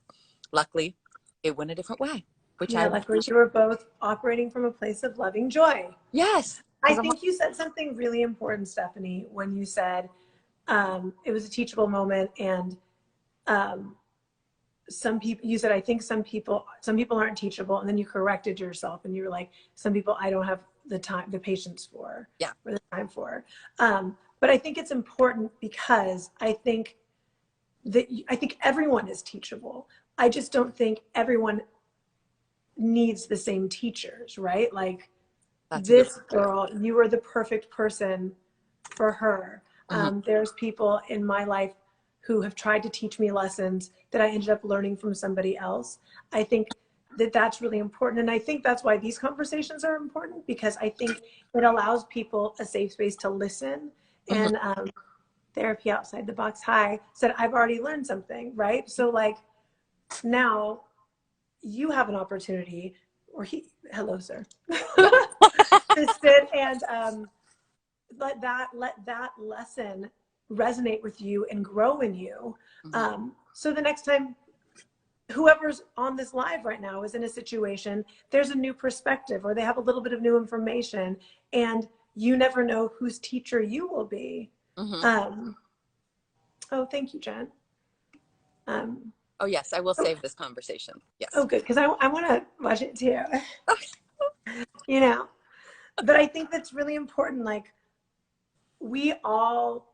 [SPEAKER 1] Luckily, it went a different way, which I
[SPEAKER 2] Yeah, like you were both operating from a place of loving joy.
[SPEAKER 1] yes,
[SPEAKER 2] I
[SPEAKER 1] because I'm like,
[SPEAKER 2] think you said something really important, Stephanie, when you said it was a teachable moment, and um, some people. You said, I think some people aren't teachable, and then you corrected yourself, and you were like, some people I don't have the time, the patience for,
[SPEAKER 1] yeah,
[SPEAKER 2] or the time for. But I think it's important because I think everyone is teachable. I just don't think everyone needs the same teachers, right? Like,
[SPEAKER 1] that's a good
[SPEAKER 2] this girl, you were the perfect person for her.
[SPEAKER 1] mm-hmm,
[SPEAKER 2] There's people in my life who have tried to teach me lessons that I ended up learning from somebody else. I think that that's really important. And I think that's why these conversations are important, because I think it allows people a safe space to listen.
[SPEAKER 1] mm-hmm,
[SPEAKER 2] And Therapy Outside the Box High said, I've already learned something, right? So like, now you have an opportunity, or hello, sir,
[SPEAKER 1] yeah,
[SPEAKER 2] to sit and let that lesson resonate with you and grow in you.
[SPEAKER 1] mm-hmm,
[SPEAKER 2] So the next time whoever's on this live right now is in a situation, there's a new perspective, or they have a little bit of new information, and you never know whose teacher you will be.
[SPEAKER 1] mm-hmm.
[SPEAKER 2] Um, oh, thank you, Jen.
[SPEAKER 1] Oh yes, I will
[SPEAKER 2] Oh,
[SPEAKER 1] save this conversation.
[SPEAKER 2] oh,
[SPEAKER 1] Yes.
[SPEAKER 2] good, because I want to watch it too. you know, but I think that's really important. Like, we all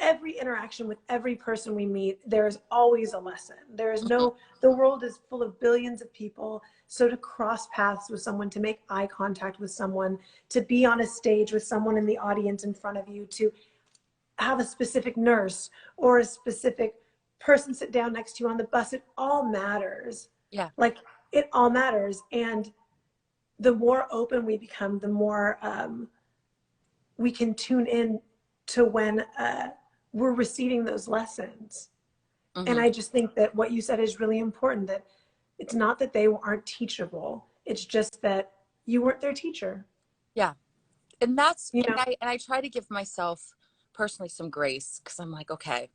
[SPEAKER 2] every interaction with every person we meet, there is always a lesson. There is no, the world is full of billions of people. So to cross paths with someone, to make eye contact with someone, to be on a stage with someone in the audience in front of you, to have a specific nurse or a specific person sit down next to you on the bus, it all matters.
[SPEAKER 1] Yeah.
[SPEAKER 2] Like, it all matters. And the more open we become, the more we can tune in to when we're receiving those lessons. And I just think that what you said is really important, that it's not that they aren't teachable. It's just that you weren't their teacher.
[SPEAKER 1] Yeah. And that's,
[SPEAKER 2] you know?
[SPEAKER 1] and I try to give myself personally some grace, because I'm like, okay,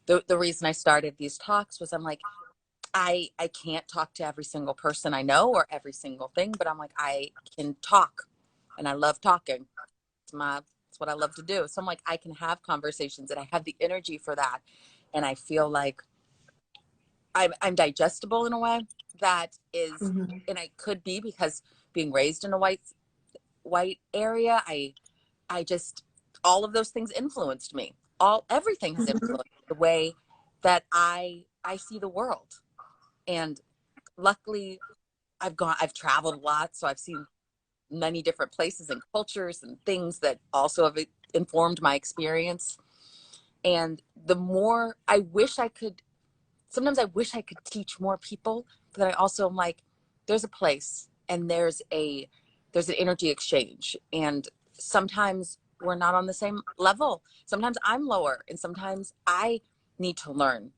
[SPEAKER 1] the reason I started these talks was I'm like, I can't talk to every single person I know or every single thing, but I'm like, I can talk, and I love talking. It's what I love to do. So I'm like, I can have conversations, and I have the energy for that. And I feel like I'm digestible in a way that is, and I could be, because being raised in a white area, I just, all of those things influenced me. Everything has influenced the way that I see the world. And luckily I've traveled a lot, so I've seen many different places and cultures and things that also have informed my experience. And the more sometimes I wish I could teach more people, but I also am like, there's a place, and there's an energy exchange. And sometimes we're not on the same level. Sometimes I'm lower, and sometimes I need to learn.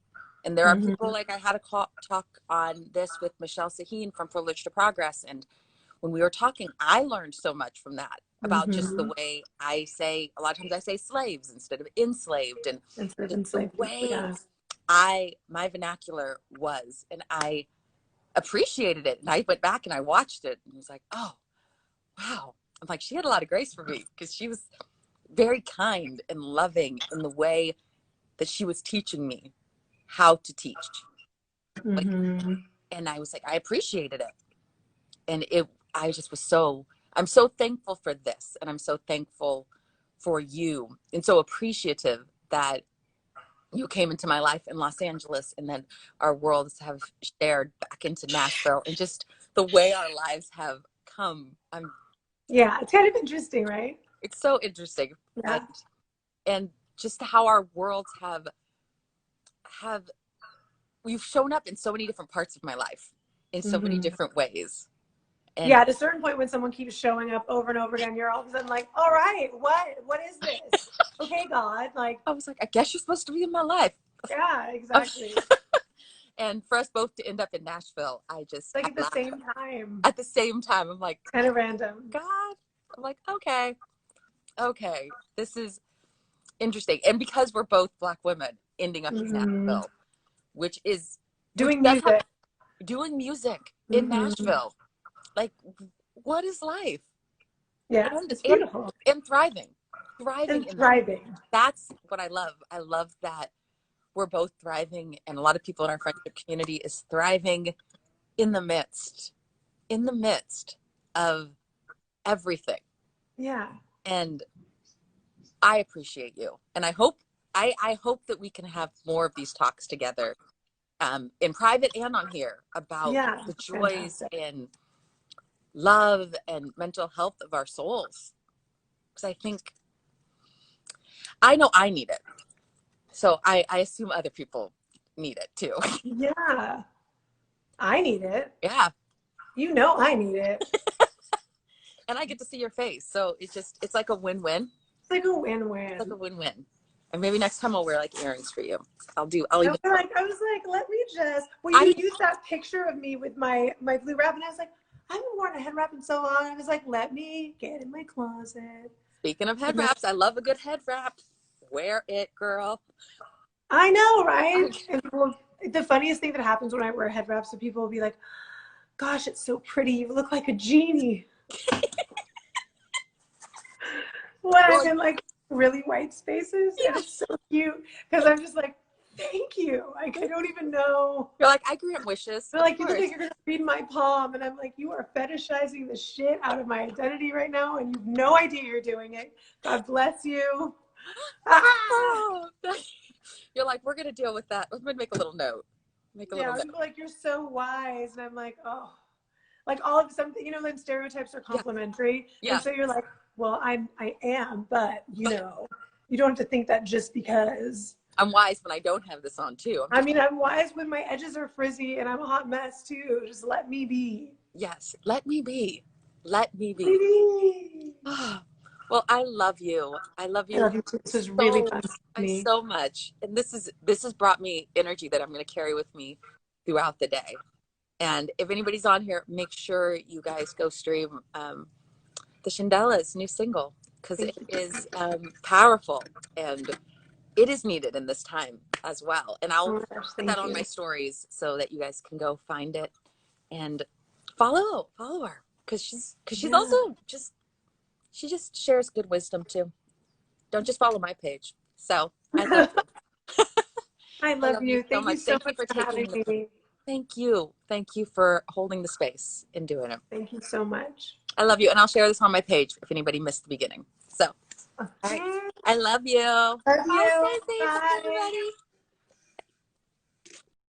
[SPEAKER 1] And there are people, like I had a talk on this with Michelle Sahin from Privilege to Progress. And when we were talking, I learned so much from that about just the way a lot of times I say slaves instead of enslaved, and
[SPEAKER 2] Instead of
[SPEAKER 1] just the
[SPEAKER 2] enslaved people,
[SPEAKER 1] way
[SPEAKER 2] yeah.
[SPEAKER 1] my vernacular was, and I appreciated it. And I went back and I watched it and was like, oh, wow. I'm like, she had a lot of grace for me, because she was very kind and loving in the way that she was teaching me how to teach. Like, and I was like, I appreciated it. And I just I'm so thankful for this. And I'm so thankful for you, and so appreciative that you came into my life in Los Angeles, and then our worlds have shared back into Nashville, and just the way our lives have come.
[SPEAKER 2] Yeah, it's kind of interesting, right?
[SPEAKER 1] It's so interesting.
[SPEAKER 2] Yeah.
[SPEAKER 1] And just how our worlds have we've shown up in so many different parts of my life in so many different ways. And
[SPEAKER 2] yeah, at a certain point when someone keeps showing up over and over again, you're all of a sudden like, all right, what is this? Okay, God. Like,
[SPEAKER 1] I was like, I guess you're supposed to be in my life.
[SPEAKER 2] Yeah, exactly.
[SPEAKER 1] And for us both to end up in Nashville, I just
[SPEAKER 2] Like at the same time.
[SPEAKER 1] At the same time, I'm like,
[SPEAKER 2] kind of random.
[SPEAKER 1] God. I'm like, okay, this is interesting. And because we're both Black women ending up in Nashville, which is
[SPEAKER 2] doing music
[SPEAKER 1] in Nashville. Like, what is life?
[SPEAKER 2] Yeah, it's beautiful.
[SPEAKER 1] And thriving. That's what I love. I love that we're both thriving, and a lot of people in our friendship community is thriving in the midst of everything.
[SPEAKER 2] Yeah.
[SPEAKER 1] And I appreciate you. And I hope that we can have more of these talks together, in private and on here, about the joys and love and mental health of our souls. Because I know I need it. So I assume other people need it too.
[SPEAKER 2] Yeah. I need it.
[SPEAKER 1] Yeah.
[SPEAKER 2] You know I need it.
[SPEAKER 1] And I get to see your face. So it's like a win-win.
[SPEAKER 2] It's like a win-win.
[SPEAKER 1] It's like a win-win. And maybe next time I'll wear like earrings for you. I was
[SPEAKER 2] like, let me just, well, you used that picture of me with my blue wrap, and I was like, I haven't worn a head wrap in so long. I was like, let me get in my closet.
[SPEAKER 1] Speaking of head wraps, I love a good head wrap. Wear it, girl.
[SPEAKER 2] I know, right? And the funniest thing that happens when I wear head wraps, so people will be like, gosh, it's so pretty. You look like a genie. When I'm in like really white spaces, and it's so cute, because I'm just like, thank you. Like, I don't even know.
[SPEAKER 1] You're like, I grant wishes.
[SPEAKER 2] They're like, you look like you're gonna read my palm, and I'm like, you are fetishizing the shit out of my identity right now, and you have no idea you're doing it. God bless you. Ah!
[SPEAKER 1] Oh, you're like, we're gonna deal with that. Let me make a little note. Make a little
[SPEAKER 2] Yeah,
[SPEAKER 1] note.
[SPEAKER 2] people are like, you're so wise. And I'm like, oh, like all of something, then stereotypes are
[SPEAKER 1] Yeah,
[SPEAKER 2] complimentary. And
[SPEAKER 1] yeah.
[SPEAKER 2] so you're like, well, I am, but
[SPEAKER 1] But
[SPEAKER 2] you don't have to think that just because.
[SPEAKER 1] I'm wise when I don't have this on too. I'm
[SPEAKER 2] I
[SPEAKER 1] just
[SPEAKER 2] mean, I'm wise when my edges are frizzy and I'm a hot mess too. Just let me be.
[SPEAKER 1] yes. Let me be. Let me be.
[SPEAKER 2] Baby.
[SPEAKER 1] Well, I love you. I love
[SPEAKER 2] I
[SPEAKER 1] you
[SPEAKER 2] love you too. This is really
[SPEAKER 1] so
[SPEAKER 2] fun for me.
[SPEAKER 1] so much. And this has brought me energy that I'm going to carry with me throughout the day. And if anybody's on here, make sure you guys go stream the Shandella's new single because
[SPEAKER 2] Thank
[SPEAKER 1] it
[SPEAKER 2] you.
[SPEAKER 1] is powerful and it is needed in this time as well. And
[SPEAKER 2] Oh
[SPEAKER 1] I'll
[SPEAKER 2] my gosh,
[SPEAKER 1] put that
[SPEAKER 2] thank
[SPEAKER 1] on
[SPEAKER 2] you.
[SPEAKER 1] my stories so that you guys can go find it and follow her because she's
[SPEAKER 2] Yeah.
[SPEAKER 1] also just she just shares good wisdom too. Don't just follow my page. So I love you.
[SPEAKER 2] I
[SPEAKER 1] I
[SPEAKER 2] love
[SPEAKER 1] love you
[SPEAKER 2] you.
[SPEAKER 1] so
[SPEAKER 2] Thank you
[SPEAKER 1] much.
[SPEAKER 2] so
[SPEAKER 1] Thank you
[SPEAKER 2] much
[SPEAKER 1] for
[SPEAKER 2] for having
[SPEAKER 1] taking the
[SPEAKER 2] me.
[SPEAKER 1] thank you. Thank you for holding the space and doing it.
[SPEAKER 2] Thank you so much.
[SPEAKER 1] I love you. And I'll share this on my page if anybody missed the beginning. So, all right.
[SPEAKER 2] Okay.
[SPEAKER 1] I love you.
[SPEAKER 2] Love
[SPEAKER 1] Bye,
[SPEAKER 2] you.
[SPEAKER 1] stay safe,
[SPEAKER 2] Bye.
[SPEAKER 1] everybody.